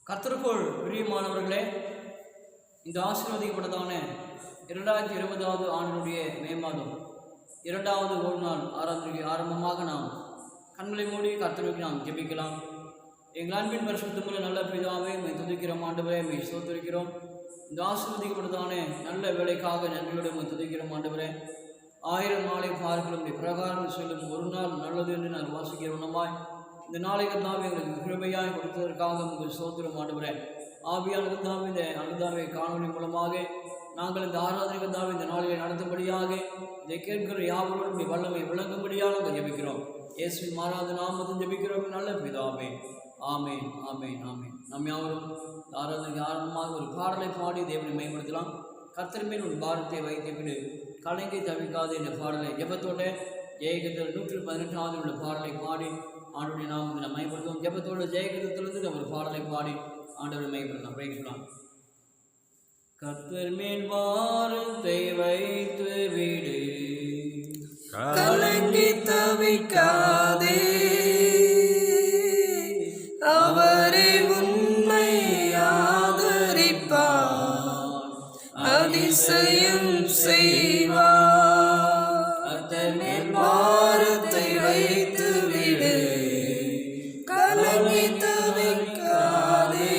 கர்த்தருக்குள் பிரியமானவர்களே, இந்த ஆசீர்வதிக்கப்பட்டதான 2020 ஆண்டினுடைய மே மாதம் 2வது ஒரு நாள் ஆராதனைக்கு ஆரம்பமாக நாம் கண்களை மூடி கர்த்தருக்கு நாம் ஜெபிக்கலாம். எங்கள் அன்பின் பரிசுத்தமுள்ள நல்ல பிதாவே, மை துதிக்கிறோம் ஆண்டவரே, மை ஸ்தோத்திரிக்கிறோம். இந்த ஆசீர்வதிக்கப்பட்டதான நல்ல வேலைக்காக நன்றியோடு மை துதிக்கிறோம் ஆண்டவரே. 1000 நாளை பார்க்கலாம் பிரகாரம் சொல்லும் ஒரு நாள் நல்லது என்று நான் வாசிக்கிறவனமாய் இந்த நாளை கர்த்தாவே எங்களுக்கு கிருபையாய் கொடுத்ததற்காக உங்களுக்கு ஸ்தோத்திரம் ஆண்டவரே. ஆவியான கர்த்தாவே, இந்த அனுதாவை காணொலி மூலமாக நாங்கள் இந்த ஆராதனை கர்த்தாவே இந்த நாளிலே நடத்தும்படியாக இதை கேட்கிற யாவரோடும் வல்லமை விளங்கும்படியாக நாங்கள் ஜெபிக்கிறோம். இயேசுவின் மாறாத நாமத்தில் ஜெபிக்கிறோம் நல்ல பிதாவே. ஆமேன், ஆமேன், ஆமேன். நம்ம யாவரும் ஆராதனைக்கு ஆரம்பமாக ஒரு பாடலை பாடி தேவனை மேம்படுத்தலாம். கர்த்தர் மேல் ஒரு பாரத்தை வைத்துவிடு, கலங்கி தவிக்காது இந்த பாடலை ஜெபத்தோட ஜெயகத்தில் 118வது உள்ள பாடலை பாடி ஆண்டவருடைய நாமத்தை நாம் மேம்படுத்துவோம். ஜெபத்தோட ஜெயகத்திலிருந்து நம்ம ஒரு பாடலை பாடி ஆண்டவரை மேம்படுத்தலாம். பிரேக்கலாம். கர்த்தர் மேல் பாரத்தை வைத்து விடு, கலங்கி தவிக்காதே, அவரே உன்னை ஆதரிப்பார், அதிசயம் செய்வார். கர்த்தர் மேல் பாரத்தை வைத்து விடு, கலங்கி தவிக்காதே,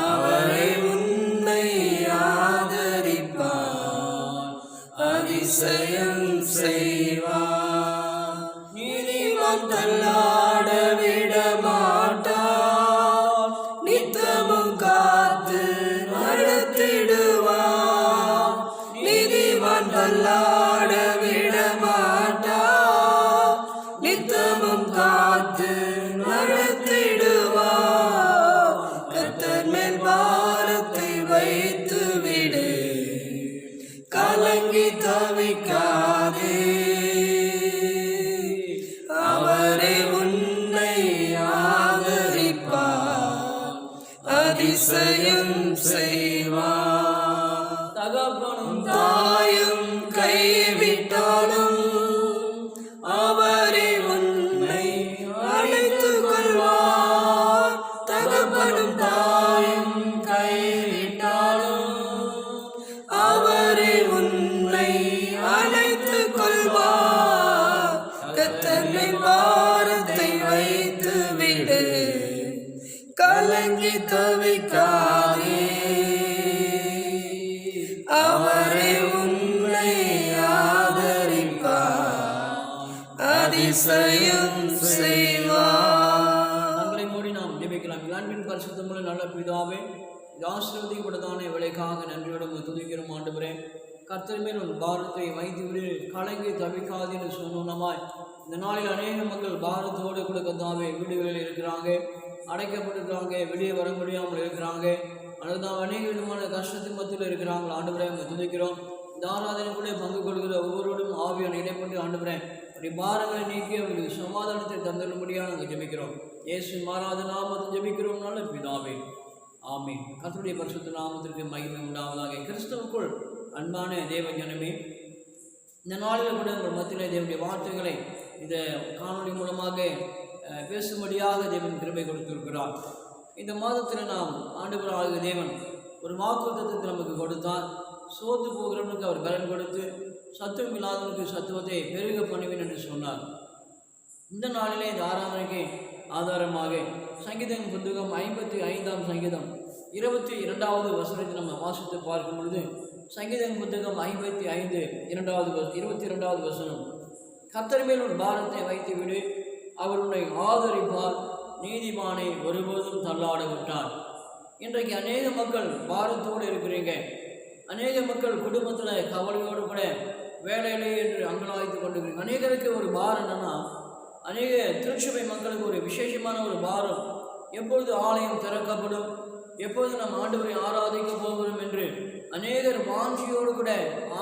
அவரே உன்னை ஆதரிப்பார், அதிசயம் செய்வார். நீதிமான் தள்ளாட விட மாட்டார், நித்தமும் காத்து நடத்திடுவார். நீதிமான் தள்ளாட விட மாட்டார், நித்தமும் காத்து நடத்திடுவார். கர்த்தர் மேல் பாரத்தை வைத்து விடு, கலங்கி தவிக்காதே, அவரே உன்னை ஆதரிப்பார், அதிசயம் செய்வார். தகப்பனும் தாயும் கைவிட்டாலும் அவரே உன்னை அழைத்துக் கொள்வார். தகப்பனும் தாயும் கைவிட்டாலும் அவரே உன்னை அழைத்துக் கொள்வார். கர்த்தர் மேல் பாரத்தை வைத்து விடு, கலங்கி தவிக்காதே, அவரே உன்னை ஆதரிப்பார், அதிசயம் செய்வார். கண்களை மூடி நாம் ஜெபிக்கலாம். அன்பின் பரிசுத்தமுள்ள நல்ல பிதாவே, இந்த ஆசீர்வதிக்கப்பட்டதான வேலைக்காக நன்றியோடு துதிக்கிறோம் ஆண்டவரே. கர்த்தர் மேல் ஒரு பாரத்தை வைத்து விடு, கலங்கி தவிக்காது என்று சொன்னோமாய் இந்த நாளில் அநேக மக்கள் பாரத்தோடு கூட கர்த்தாவே வீடுகளில் இருக்கிறாங்க, அடைக்கப்பட்டிருக்கிறாங்க, வெளியே வர முடியாமல் இருக்கிறாங்க. அதுதான் அநேக விதமான கஷ்டத்தின் மத்தியில் இருக்கிறாங்க. ஆண்டவரே துதிக்கிறோம். இந்த ஆராதனை கூட பங்கு கொள்கிற ஒவ்வொருவரும் ஆவியான இடைப்பட்டு ஆண்டவரே அப்படி பாரங்களை நீக்கி அவர்களுக்கு சமாதானத்தை தந்துடும்படியாக நாங்கள் ஜெபிக்கிறோம். இயேசு மாறாத நாமத்தை ஜெபிக்கிறோம் நல்ல பிதாவே. ஆமீன். கர்த்தருடைய பரிசுத்த நாமத்திற்கு மகிமை உண்டாவதாக. கிறிஸ்துவுக்குள் அன்பான தேவ ஜனமே, இந்த நாளில் கூட உங்கள் மத்தியிலே தேவனுடைய வார்த்தைகளை இந்த காணொலி மூலமாக பேசும்படியாக தேவன் கிருபை கொடுத்திருக்கிறார். இந்த மாதத்தில் நாம் ஆண்டவராகிய தேவன் ஒரு வாக்குத்தத்தத்தை நமக்கு கொடுத்தார். சோர்ந்து போகிறவனுக்கு அவர் பலன் கொடுத்து, சத்துவம் இல்லாதவனுக்கு சத்துவத்தை பெருக பண்ணுவேன் என்று சொன்னார். இந்த நாளிலே இந்த ஆராதனைக்கு ஆதாரமாக சங்கீதம் புத்தகம் 55ஆம் சங்கீதம் 22வது வசனத்தை நம்ம வாசித்து பார்க்கும் பொழுது, சங்கீதம் புத்தகம் 55 22வது வசனம், கர்த்தர் மேல் ஒரு பாரத்தை வைத்து விடு, அவர் உன்னை ஆதரிப்பார், நீதிமானை ஒருபோதும் தள்ளாட விட்டார். இன்றைக்கு அநேக மக்கள் பாரத்தோடு இருக்கிறீங்க. அநேக மக்கள் குடும்பத்தில் கவலையோடு கூட வேலையிலே என்று அங்கலாய்த்து கொண்டிருக்கிறீங்க. அநேகருக்கு ஒரு பாரம் என்னன்னா, அநேக திருச்சபை மக்களுக்கு ஒரு விசேஷமான ஒரு பாரம், எப்பொழுது ஆலயம் திறக்கப்படும், எப்பொழுது நம் ஆண்டவரை ஆராதிக்க போகிறோம் என்று அநேகர் வாஞ்சியோடு கூட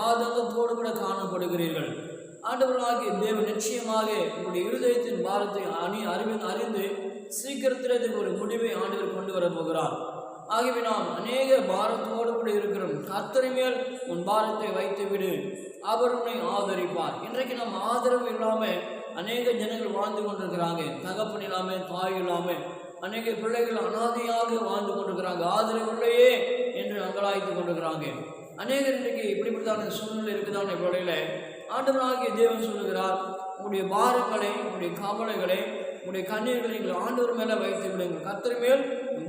ஆதங்கத்தோடு கூட காணப்படுகிறீர்கள். ஆண்டவர்களாகிய தேவன் நிச்சயமாக உங்களுடைய இருதயத்தின் பாரத்தை அறிந்து சீக்கிரத்தில் இதுக்கு ஒரு முடிவை ஆண்டவர் கொண்டு வர போகிறார். ஆகவே நாம் அநேக பாரத்தோடு கூட இருக்கிறோம். கர்த்தர் மேல் உன் பாரத்தை வைத்து விடு, அவர் உன்னை ஆதரிப்பார். இன்றைக்கு நாம் ஆதரவு இல்லாமல் அநேக ஜனங்கள் வாழ்ந்து கொண்டிருக்கிறாங்க. தகப்பன் இல்லாமல், தாய் இல்லாமல், அநேக பிள்ளைகள் அனாதையாக வாழ்ந்து கொண்டிருக்கிறாங்க, ஆதரவில்லையே என்று அங்கலாய்த்து கொண்டிருக்கிறாங்க. அநேகர் இன்றைக்கு இப்படிப்பட்டதான சூழ்நிலை இருக்குதான வேளையில ஆண்டவராகிய தேவன் சொல்லுகிறார், உங்களுடைய பாரங்களை, உங்களுடைய கவலைகளை, உங்களுடைய கண்ணீர்களை நீங்கள் ஆண்டவர் மேலே வைத்து விடுங்கள். கர்த்தர் மேல்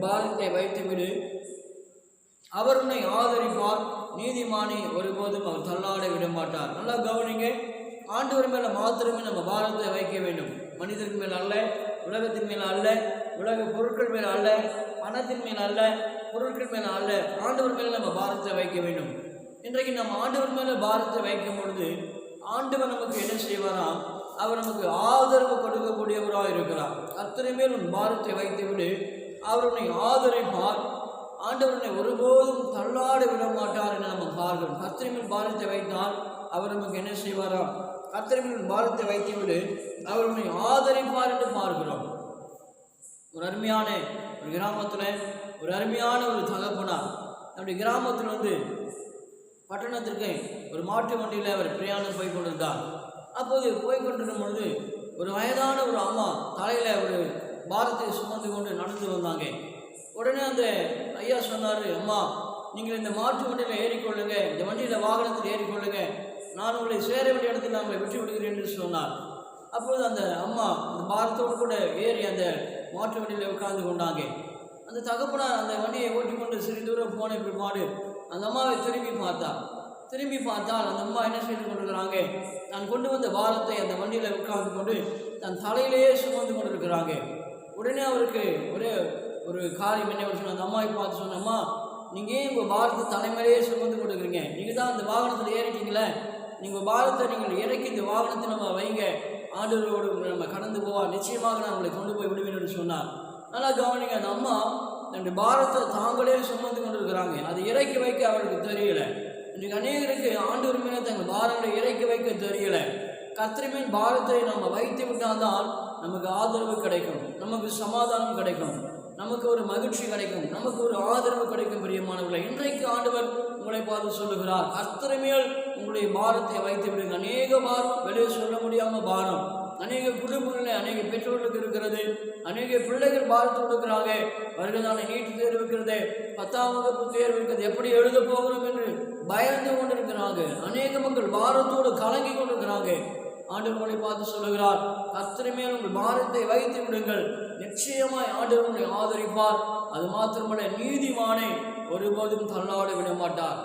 பாரத்தை வைத்து விடு, அவர் உன்னை ஆதரிப்பார், நீதிமானை ஒருபோதும் அவர் தள்ளாட விட மாட்டார். நல்லா கவனிங்க, ஆண்டவர் மேலே மாத்திரமே நம்ம பாரத்தை வைக்க வேண்டும். மனிதருக்கு மேல் அல்ல, உலகத்தின் மேல் அல்ல, உலக பொருட்கள் மேல் அல்ல, பணத்தின் மேல் அல்ல, பொருட்கள் மேல் அல்ல, ஆண்டவர் மேலே நம்ம பாரத்தை வைக்க வேண்டும். இன்றைக்கு நம்ம ஆண்டவர் மேலே பாரத்தை வைக்கும் பொழுது ஆண்டவர் நமக்கு என்ன செய்வாராம்? அவர் நமக்கு ஆதரவு கொடுக்கக்கூடியவராக இருக்கிறார். கர்த்தர் மேல் உன் பாரத்தை வைத்து விடு, அவர் உன்னை ஆதரிப்பார், ஆண்டவரை ஒருபோதும் தள்ளாட விட மாட்டார் என நம்ம பார்க்கிறோம். கர்த்தர் மேல் பாரத்தை வைத்தால் அவர் நமக்கு என்ன செய்வாராம்? கர்த்தர் மேல் பாரத்தை வைத்து விடு, அவர் உன்னை ஆதரிப்பார் என்று பார்க்கிறோம். ஒரு அருமையான ஒரு கிராமத்தில் ஒரு அருமையான ஒரு தகப்பனார் நம்முடைய கிராமத்தில் பட்டணத்திற்கு ஒரு மாட்டு வண்டியில் அவர் பிரயாணம் போய் கொண்டிருந்தார். அப்போது போய் கொண்டிருக்கும் பொழுது ஒரு வயதான ஒரு அம்மா தலையில் ஒரு பாரத்தை சுமந்து கொண்டு நடந்து வந்தாங்க. உடனே அந்த ஐயா சொன்னார், அம்மா நீங்கள் இந்த மாட்டு வண்டியில் ஏறிக்கொள்ளுங்க, இந்த வண்டியில் வாகனத்தில் ஏறிக்கொள்ளுங்க, நான் உங்களை சேர வேண்டிய இடத்தில் நான் உங்களை விட்டு விடுகிறேன் என்று சொன்னார். அப்பொழுது அந்த அம்மா அந்த பாரத்தோடு கூட ஏறி அந்த மாட்டு வண்டியில் உட்கார்ந்து கொண்டாங்க. அந்த தகப்பனார் அந்த வண்டியை ஓட்டிக்கொண்டு சிறிது தூரம் போன பிற்பாடு அந்த அம்மாவை திரும்பி பார்த்தால் அந்த அம்மா என்ன செய்து கொண்டிருக்கிறாங்க? நான் கொண்டு வந்த பாரத்தை அந்த வண்டியில் உட்கார்ந்து கொண்டு தன் தலையிலேயே சுமந்து கொண்டிருக்கிறாங்க. உடனே அவருக்கு ஒரு காரியம் என்ன சொன்ன, அந்த அம்மாவை பார்த்து சொன்ன, அம்மா நீங்கள் ஏன் உங்கள் பாரத்தை தலைமையிலேயே சுமந்து கொண்டிருக்கிறீங்க? நீங்கள் தான் அந்த வாகனத்தில் ஏறிட்டீங்களே, நீங்கள் பாரத்தை நீங்கள் இறக்கி இந்த வாகனத்தை நம்ம வைங்க, ஆண்டவரோடு நம்ம கடந்து போவார், நிச்சயமாக நான் உங்களை கொண்டு போய் விடுவேன் என்று சொன்னார். நல்லா கவனிங்க, அந்த அம்மா தன்னுடைய பாரத்தை தாங்களே சுமந்து கொண்டிருக்கிறாங்க. அதை இறக்கி வைக்க அவருக்கு தெரியல. இன்றைக்கு அநேகருக்கு ஆண்டவர் மேலே தங்கள் பாரங்களை இறக்கி வைக்க தெரியல. கர்த்தர் மேல் பாரத்தை நம்ம வைத்து விட்டால்தான் நமக்கு ஆதரவு கிடைக்கும், நமக்கு சமாதானம் கிடைக்கும், நமக்கு ஒரு மகிழ்ச்சி கிடைக்கும், நமக்கு ஒரு ஆதரவு கிடைக்கும். பிரியமானவர்களை, இன்றைக்கு ஆண்டவர் உங்களை பார்த்து சொல்லுகிறார், கர்த்தர் மேல் உங்களுடைய பாரத்தை வைத்து விடுங்க. அநேக பாரம், வெளியே சொல்ல முடியாம பாரம் அநேக குடும்பங்களில் அநேக பெற்றோர்களுக்கு இருக்கிறது. அநேக பிள்ளைகள் பாரத்து கொடுக்கிறாங்க. வருகிறதான நீட் தேர்வு இருக்கிறது, 10ஆம் வகுப்பு தேர்வு இருக்கிறது, எப்படி எழுத போகிறோம் என்று பயந்து கொண்டிருக்கிறாங்க. அநேக மக்கள் பாரத்தோடு கலங்கி கொண்டிருக்கிறாங்க. ஆண்டவர் உங்களை பார்த்து சொல்லுகிறார், கர்த்தர் மேல் உங்கள் பாரத்தை வைத்து விடுங்கள், நிச்சயமாய் ஆண்டவர் உங்களை ஆதரிப்பார். அது மாத்திரமல்ல, நீதிமானை ஒருபோதும் தள்ளாட விட மாட்டார்.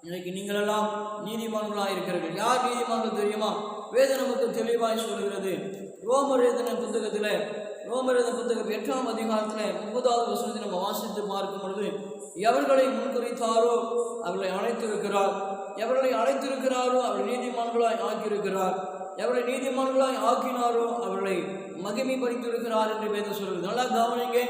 இன்னைக்கு நீங்களெல்லாம் நீதிமான்களாக இருக்கிறீர்கள். யார் நீதிமான்கள் தெரியுமா? வேதம் நமக்கு தெளிவாய் சொல்கிறது. ரோமர் எழுதின புத்தகத்தில் 8ஆம் அதிகாரத்தில் 30வது வசனத்தை நம்ம வாசித்து பார்க்கும் பொழுது, எவர்களை முன்குறித்தாரோ அவர்களை அழைத்திருக்கிறார், எவர்களை அழைத்திருக்கிறாரோ அவர்களை நீதிமான்களாய் ஆக்கியிருக்கிறார், எவர்களை நீதிமான்களாய் ஆக்கினாரோ அவர்களை மகிமைப்படுத்தியிருக்கிறார் என்று வேதம் சொல்கிறது. நல்லா கவனிங்க,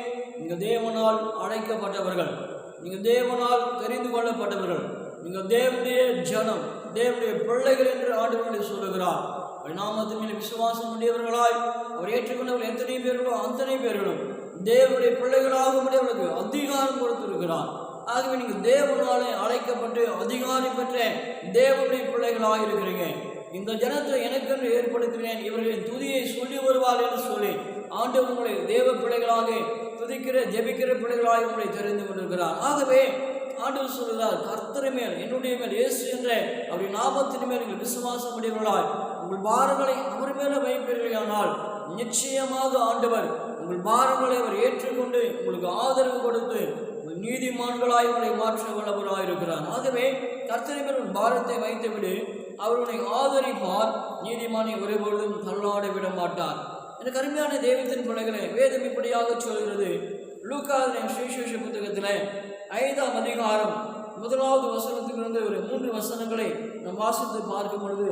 நீங்கள் தேவனால் அழைக்கப்பட்டவர்கள், நீங்கள் தேவனால் தெரிந்து கொள்ளப்பட்டவர்கள், நீங்கள் தேவனுடைய ஜனம், தேவனுடைய பிள்ளைகள் என்று ஆண்டவர்கள் சொல்லுகிறார். நாமத்தின் மேல் விசுவாசம் உடையவர்களாய் அவர் ஏற்றுக்கொண்டவர்கள் எத்தனை பேர்களோ அத்தனை பேர்களும் தேவனுடைய பிள்ளைகளாக முடியவர்களுக்கு அதிகாரம் கொடுத்திருக்கிறார். ஆகவே நீங்கள் தேவனாலே அழைக்கப்பட்டு அதிகாரம் பெற்ற தேவனுடைய பிள்ளைகளாக இருக்கிறீங்க. இந்த ஜனத்தை எனக்கென்று ஏற்படுத்தினேன், இவர்களின் துதியை சொல்லி வருவார் என்று சொல்லி ஆண்டவர் உங்களை தேவ பிள்ளைகளாக துதிக்கிற ஜெபிக்கிற பிள்ளைகளாக உங்களை தெரிந்து கொண்டிருக்கிறார். ஆகவே ஆண்டவர் சொல்கிறார், கர்த்தர் மேல், என்னுடைய மேல், இயேசு என்ற அவருடைய நாமத்தின் மேல் நீங்கள் விசுவாசம் உடையவர்களாய் உங்கள் பாரங்களை அவர் மேலே வைப்பீர்களானால் நிச்சயமாக ஆண்டவர் உங்கள் பாரங்களை அவர் ஏற்றுக்கொண்டு உங்களுக்கு ஆதரவு கொடுத்து உங்கள் நீதிமான்களாய் உங்களை மாற்ற வல்லவராக இருக்கிறார். ஆகவே கர்த்தர் மேல் உன் பாரத்தை வைத்துவிடு, அவர்களை ஆதரிப்பார், நீதிமானை ஒருபொழுதும் தள்ளாட விட மாட்டார். எனக்கு அருமையான தெய்வத்தின் பிள்ளைகளை, வேதம் இப்படியாக சொல்கிறது. லூக்காவின் சுவிசேஷ புத்தகத்தில் 5ஆம் அதிகாரம் 1வது வசனத்திலிருந்து ஒரு 3 வசனங்களை நாம் வாசித்து பார்க்கும் பொழுது,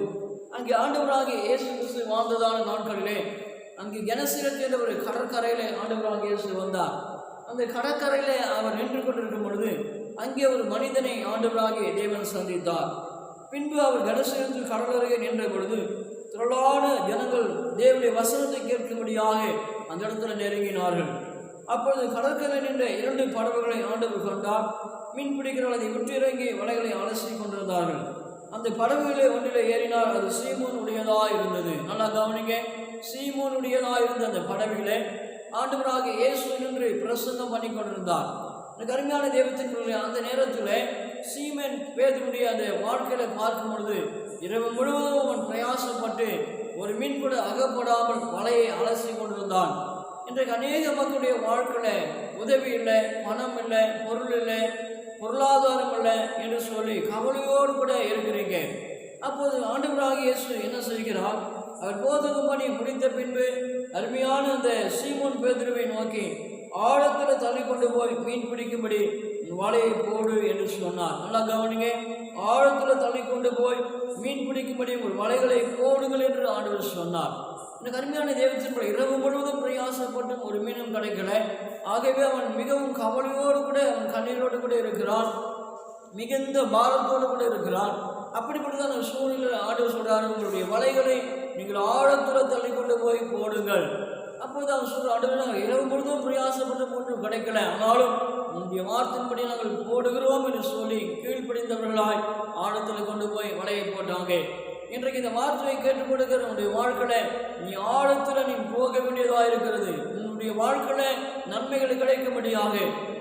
அங்கே ஆண்டவராகிய இயேசு கிறிஸ்து வாழ்ந்ததான நாட்களிலே அங்கே கெனசரேத் என்ற ஒரு கடற்கரையிலே ஆண்டவராகிய இயேசு வந்தார். அந்த கடற்கரையிலே அவர் நின்று கொண்டிருக்கும் பொழுது அங்கே ஒரு மனிதனை ஆண்டவராகிய தேவன் சந்தித்தார். பின்பு அவர் கெனசரேத் கடற்கரையை நின்ற பொழுது திரளான ஜனங்கள் தேவனுடைய வசனத்தை கேட்கும்படியாக அந்த இடத்துல நெருங்கினார்கள். அப்பொழுது கடற்கரை நின்ற 2 படகுகளை ஆண்டவர் கண்டார். மீன் பிடிக்கிறவர்கள் அதை விட்டு இறங்கி வலைகளை அலசி கொண்டிருந்தார்கள். அந்த படகுகளை ஒன்றில் ஏறினார். அது சீமோன் உடையதாக இருந்தது. நல்லா கவனிங்க, சீமோன் உடையதாக இருந்த அந்த படகுகளை ஆண்டவராக இயேசு நின்று பிரசங்கம் பண்ணி கொண்டிருந்தார். எனக்கு அருமையான தெய்வத்தின் அந்த நேரத்தில் சீமன் பேதுருடைய அந்த வாழ்க்கையில பார்க்கும் பொழுது இரவு முழுவதும் அவன் பிரயாசப்பட்டு ஒரு மீன் கூட அகப்படாமல் வலையை அலசி கொண்டிருந்தான். இன்றைக்கு அநேக மக்களுடைய வாழ்க்கையில உதவி இல்லை, பணம் இல்லை, பொருள் இல்லை, பொருளாதாரம் இல்லை என்று சொல்லி கவலையோடு கூட இருக்கிறீங்க. அப்போது ஆண்டவராக இயேசு என்ன செய்கிறார்? அவர் போதகம் பண்ணி முடித்த பின்பு அருமையான அந்த சீமோன் பேதுருவை நோக்கி ஆழத்தில் தள்ளி கொண்டு போய் மீன் பிடிக்கும்படி வலையை போடு என்று சொன்னார். நல்லா கவனிங்க, ஆழத்தில் தள்ளி கொண்டு போய் மீன் பிடிக்கும்படி ஒரு வலைகளை போடுங்கள் என்று ஆண்டவர் சொன்னார். எனக்கு அருமையான தெய்வத்தின் இரவு முழுவதும் பிரயாசப்பட்டும் ஒரு மீனும் கிடைக்கல. ஆகவே அவன் மிகவும் கவலையோடு கூட, அவன் கண்ணீரோடு கூட இருக்கிறான், மிகுந்த பாரத்தோடு கூட இருக்கிறான். அப்படிப்பட்டதான் சூழ்நிலை ஆண்டவர் சொல்றாரு, உங்களுடைய வலைகளை நீங்கள் ஆழத்துல தள்ளி கொண்டு போய் போடுங்கள். அப்போது அவன் சொல்ற, ஆண்டவர் இரவு முழுதும் பிரயாசப்பட்டு ஒன்றும் கிடைக்கல, ஆனாலும் உங்களுடைய வார்த்தையின்படி நாங்கள் போடுகிறோம் என்று சொல்லி கீழ்ப்படிந்தவர்களாய் ஆழத்தில் கொண்டு போய் வலையை போட்டாங்க. இன்றைக்கு இந்த வார்த்தையை கேட்டுக் கொடுக்கிற உன்னுடைய வாழ்க்கையில நீ ஆழத்தில் நீ போக வேண்டியதாக இருக்கிறது. உன்னுடைய வாழ்க்கையில நன்மைகள் கிடைக்கும்படியாக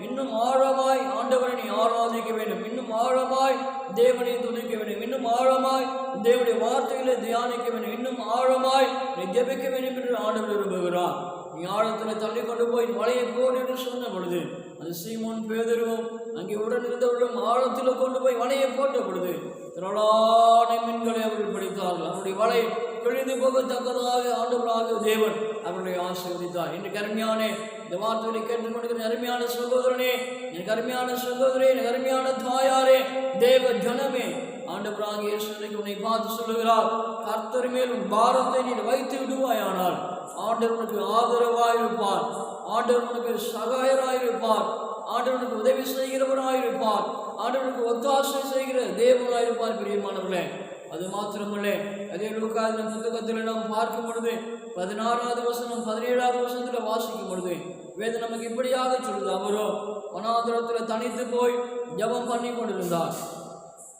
இன்னும் ஆழமாய் ஆண்டவரை நீ ஆராதிக்க வேண்டும், இன்னும் ஆழமாய் தேவனை துதிக்க வேண்டும், இன்னும் ஆழமாய் தேவனுடைய வார்த்தைகளை தியானிக்க வேண்டும், இன்னும் ஆழமாய் நீ ஜெபிக்க வேண்டும் என்று ஆண்டவர் விரும்புகிறார். நீ ஆழத்தில் தள்ளி கொண்டு போய் வலையை போடு என்று சொன்ன பொழுது அது சீமோன் பேதுருவும் அங்கே உடன் இருந்தவர்களும் ஆழத்தில் கொண்டு போய் வலையை போட்ட பொழுது திரளான மீன்களை அவர்கள் பிடித்தார்கள். அவருடைய வலை கிழிந்து போகத்தக்கதாக ஆண்டவராக தேவன் அவருடைய ஆசீர்வதித்தார். இன்றைக்கு அருமையான இந்த வார்த்தைகளை கேட்டுக்கொண்டிருக்கிற அருமையான சகோதரனே, எனக்கு அருமையான சகோதரே, எனக்கு அருமையான தாயாரே, தேவ ஜனமே, ஆண்டவராக இயேசு உன்னை பார்த்து சொல்லுகிறார், கர்த்தர் மேல் உன் பாரத்தை நீ வைத்து விடுவாயானால் ஆண்டவர் உனக்கு ஆதரவாயிருப்பார், ஆண்டவர் உனக்கு சகாயராயிருப்பார், ஆண்டவனுக்கு உதவி செய்கிறவராயிருப்பார், ஆண்டவனுக்கு ஒத்தாசை செய்கிற தேவனாயிருப்பார். பிரியமானவர்களே, அது மாத்திரமல்ல, அதே லூக்காவின் புத்தகத்தில் நாம் பார்க்கும் பொழுது 16வது வசனம் 17வது வசனத்தில் வாசிக்கும் பொழுது வேதம் நமக்கு இப்படியாக சொல்லுது, அவரோ வனாந்தரத்தில் தனித்து போய் ஜெபம் பண்ணி கொண்டிருந்தார்.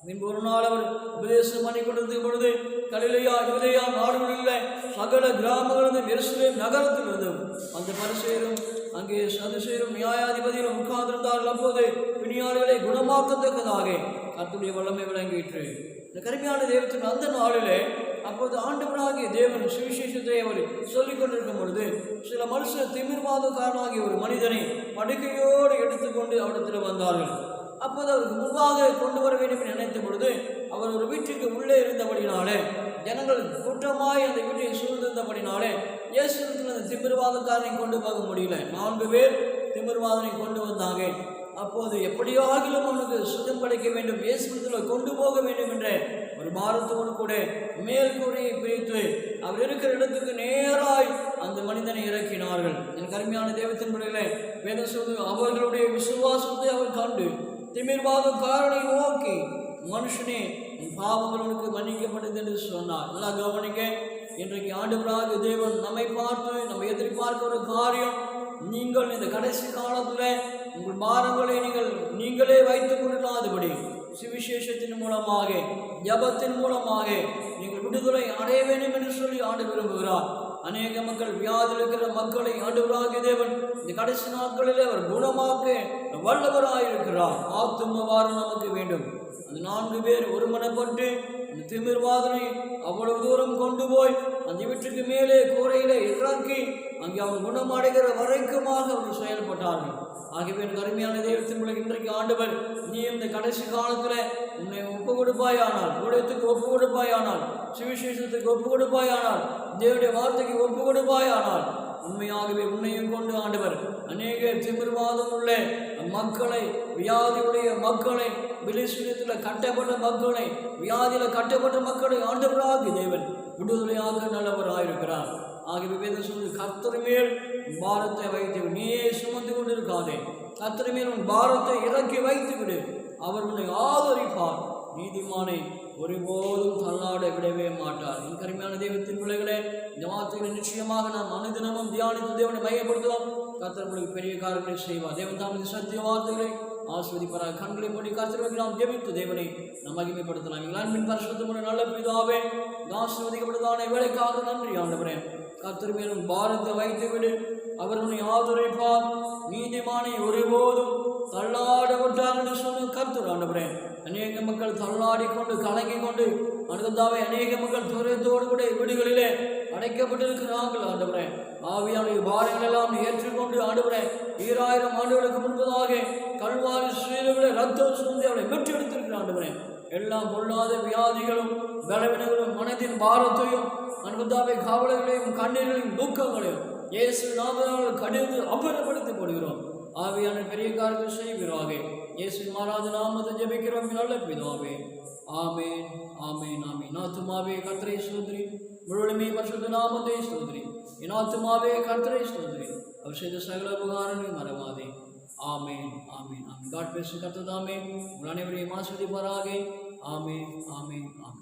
பின்பு ஒரு நாள் அவர் உபதேசம் பண்ணி கொண்டிருந்த பொழுது கலிலேயா யூதேயா நாடுகளில் சகல கிராமங்களிலும் எருசலேம் நகரத்திலிருந்தும் அந்த பரிசேயரும் அங்கே சதுசேயரும் நியாயாதிபதியிலும் உட்கார்ந்திருந்தார்கள். அப்போது பிணியாளிகளை குணமாக்கத்தக்கதாக கர்த்தருடைய வல்லமை விளங்கிற்று. இந்த கருமையான தெய்வத்தின் அந்த நாளிலே அப்போது ஆண்டவராகிய தேவன் சுவிசேஷத்தை அவர் சொல்லிக் கொண்டிருக்கும் பொழுது சில மனுஷர் திமிர்வாதக்காரனாகிய ஒரு மனிதனை படுக்கையோடு எடுத்துக்கொண்டு அவரிடத்தில் வந்தார்கள். அப்போது அவருக்கு முன்பாக கொண்டு வர வேண்டும் என்று நினைத்த பொழுது அவர் ஒரு வீட்டுக்கு உள்ளே இருந்தபடினாலே, ஜனங்கள் கூட்டமாய் அந்த வீட்டை சூழ்ந்திருந்தபடினாலே இயேசுவிடத்தில் அந்த திமிர்வாதக்காரனை கொண்டு போக முடியல. 4 பேர் திமிர்வாதனை கொண்டு வந்தாங்க. அப்போது எப்படியோ ஆகிலும் அவனுக்கு சுகம் கிடைக்க வேண்டும், இயேசுவிடத்தில் கொண்டு போக வேண்டும் என்ற ஒரு பாரத்தோடு கூட மேல் கூரையை பிரித்து அவர் இருக்கிற இடத்துக்கு நேராய் அந்த மனிதனை இறக்கினார்கள். என் கருமையான தெய்வத்தின் பிள்ளைகளே, வேத சொல்லு, அவர்களுடைய விசுவாசத்தை அவர் கண்டு திமிர்வாதக்காரனை நோக்கி, மனுஷனே உன் பாவங்கள் உனக்கு மன்னிக்கப்பட்டது என்று சொன்னார். நல்லா கவனிக்க, இன்றைக்கு ஆண்டவராக தேவன் நம்மை பார்த்து நம்ம எதிர்பார்க்கிற ஒரு காரியம், நீங்கள் இந்த கடைசி காலத்தில் உங்கள் பாரங்களை நீங்களே வைத்துக் கொள்ளாதபடி சுவிசேஷத்தின் மூலமாக ஜபத்தின் மூலமாக நீங்கள் விடுதலை அடைய வேண்டும் என்று சொல்லி ஆண்டவர் விரும்புகிறார். அநேக மக்கள் வியாதியில் இருக்கிற மக்களை ஆண்டவராகிய தேவன் இந்த கடைசி நாட்களிலே அவர் குணமாக்க வல்லவராயிருக்கிறார். ஆத்துமவாரம் நமக்கு வேண்டும். அந்த 4 பேர் ஒருமனப்பட்டு அந்த திமிர்வாதனை அவ்வளவு தூரம் கொண்டு போய் அந்த வீட்டுக்கு மேலே கூரையிலே இறக்கி அங்கே அவர் குணமடைகிற வரைக்குமாக அவர் செயல்பட்டார்கள். ஆகியவை அருமையான தெய்வத்தின் இன்றைக்கு ஆண்டவர், நீ இந்த கடைசி காலத்தில் உன்னை ஒப்பு கொடுப்பாயானால், ஊழியத்துக்கு ஒப்பு கொடுப்பாயானால், சுவிசேஷத்துக்கு ஒப்பு கொடுப்பாயானால், தேவனுடைய வார்த்தைக்கு ஒப்பு கொடுப்பாயானால், உண்மையாகவே உன்னையும் கொண்டு ஆண்டவர் அநேக திமிர்வாதம் உள்ள மக்களை, வியாதியுடைய மக்களை, விலிசுலத்தில் கட்டப்பட்ட மக்களை, வியாதியில் கட்டப்பட்ட மக்களை ஆண்டவராகிய தேவன் விடுதலையாக நல்லவராயிருக்கிறார். ஆகிய வேதம் சொல்லு, கர்த்தர் மேல் பாரத்தை வைத்து நீயே சுமந்து கொண்டிருக்காதே, கர்த்தர் மேல் உன் பாரத்தை இறக்கி வைத்து விடு, அவர் உன்னை ஆதரிப்பார், நீதிமானை ஒருபோதும் தள்ளாட விடவே மாட்டார். என் கருமையான தெய்வத்தின் பிள்ளைகளே, இந்த வார்த்தைகளை நிச்சயமாக நாம் அனுதினமும் தியானித்து தேவனை மையப்படுத்துவோம். கர்த்தர் உங்களுக்கு பெரிய காரியங்களை செய்வார். தேவன் தாம் இந்த சத்திய வார்த்தைகளை ஆஸ்வதிப்பாராக. கண்களை மூடி கர்த்தரை நாம் ஜெபித்து தேவனை நாம் மகிமைப்படுத்தலாம். எங்கள் அன்பின் பரிசுத்தமுள்ள நல்ல பிதாவே, ஆசீர்வதிக்கப்பட்டதான வேலைக்காக நன்றி ஆண்டவரே. கர்த்தர் மேலும் பாரத்தை வைத்து விடு, அவர் உன்னை ஆதரிப்பார். நீதிமானை ஒருபோதும் தள்ளாட விட்டார் என்று சொன்ன கர்த்தர் ஆண்டவரே. அநேக மக்கள் தள்ளாடி கொண்டு கலங்கி கொண்டு அனுகந்தாவே அநேக மக்கள் துறையத்தோடு கூட வீடுகளிலே அடைக்கப்பட்டிருக்கிறார்கள் ஆண்டவரே. ஆவியானுடைய பாரங்கள் எல்லாம் ஏற்றுக்கொண்டு ஆண்டவரே 2000 ஆண்டுகளுக்கு முன்பதாக கல்வாரி ஸ்ரீலவிட ரத்தம் சுமந்து அவளை மீட்டு எடுத்திருக்கிற ஆண்டவரே. எல்லாம் பொல்லாத வியாதிகளும் பலவீனங்களும் மனதின் பாரத்தையும் அனுகந்தாவை காவலர்களையும் கண்ணீர்களையும் துக்கங்களையும் இயேசு நாமத்தால் கடிந்து அப்புறப்படுத்தி போடுகிறோம். ஆவியான பெரிய காரியத்தை செய்வீராக. இயேசு மாறாத நாமத்தை ஜெபிக்கிறோம் நல்ல பிதாவே. ஆமேன் ஆமேன் ஆமேன். ஆத்துமாவே கர்த்தரை ஸ்தோத்திரி, முழுவதுமே பரிசுத்த நாமத்தை ஸ்தோத்திரி. என் ஆத்துமாவே கர்த்தரை ஸ்தோத்திரி, அவர் செய்த சகல உபகாரங்களை மறவாதே. ஆமேன் ஆமேன் ஆமேன். God bless. கர்த்தர் தாமே உங்கள் அனைவரையும் ஆசீர்வதிப்பாராக. ஆமேன் ஆமேன் ஆமேன்.